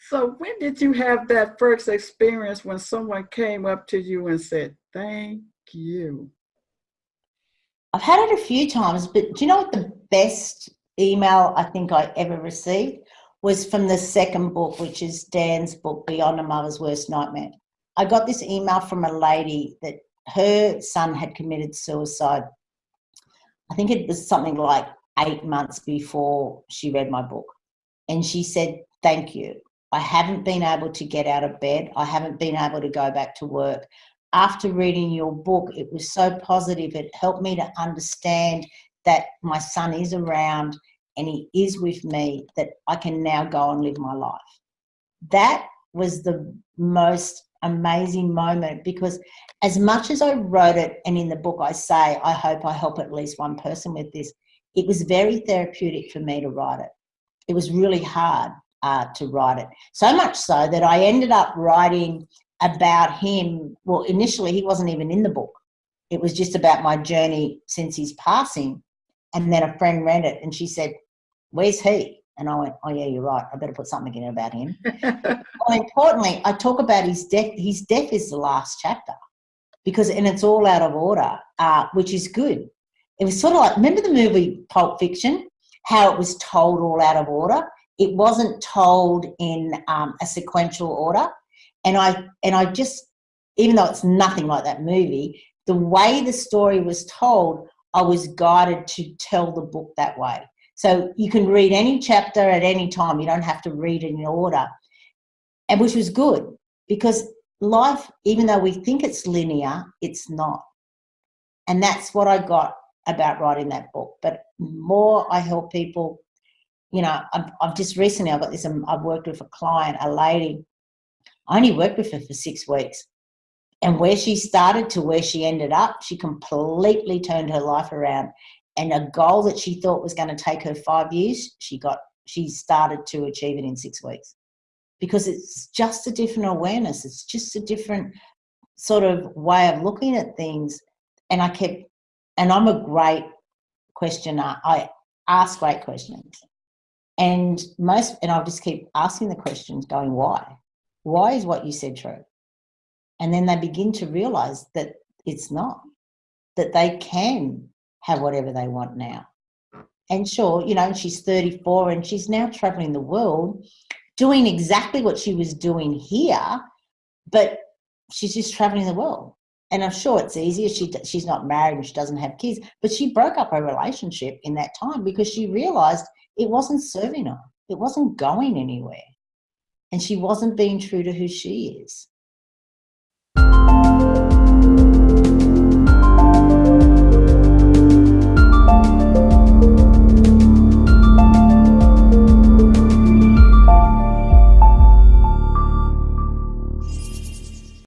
So when did you have that first experience when someone came up to you and said, thank you? I've had it a few times, but do you know what the best email I think I ever received was from the second book, which is Dan's book, Beyond a Mother's Worst Nightmare. I got this email from a lady that her son had committed suicide. I think it was something like 8 months before she read my book. And she said, thank you. I haven't been able to get out of bed. I haven't been able to go back to work. After reading your book, it was so positive. It helped me to understand that my son is around and he is with me, that I can now go and live my life. That was the most amazing moment, because as much as I wrote it, and in the book I say, I hope I help at least one person with this, it was very therapeutic for me to write it. It was really hard to write it. So much so that I ended up writing about him. Well, initially he wasn't even in the book. It was just about my journey since his passing. And then a friend read it and she said, where's he? And I went, oh yeah, you're right. I better put something in about him. Well, importantly, I talk about his death. His death is the last chapter and it's all out of order, which is good. It was sort of like, remember the movie Pulp Fiction, how it was told all out of order? It wasn't told in a sequential order. And I just, even though it's nothing like that movie, the way the story was told, I was guided to tell the book that way. So you can read any chapter at any time. You don't have to read it in order, and which was good, because life, even though we think it's linear, it's not. And that's what I got about writing that book. But more I help people, you know, I've just recently, I've worked with a client, a lady. I only worked with her for 6 weeks. And where she started to where she ended up, she completely turned her life around. And a goal that she thought was going to take her 5 years, she started to achieve it in 6 weeks. Because it's just a different awareness. It's just a different sort of way of looking at things. And I'm a great questioner. I ask great questions. And I'll just keep asking the questions, going, why? Why is what you said true? And then they begin to realize that it's not, that they can have whatever they want now. And sure, you know, she's 34 and she's now traveling the world doing exactly what she was doing here, but she's just traveling the world. And I'm sure it's easier. She's not married and she doesn't have kids, but she broke up her relationship in that time because she realised it wasn't serving her. It wasn't going anywhere. And she wasn't being true to who she is.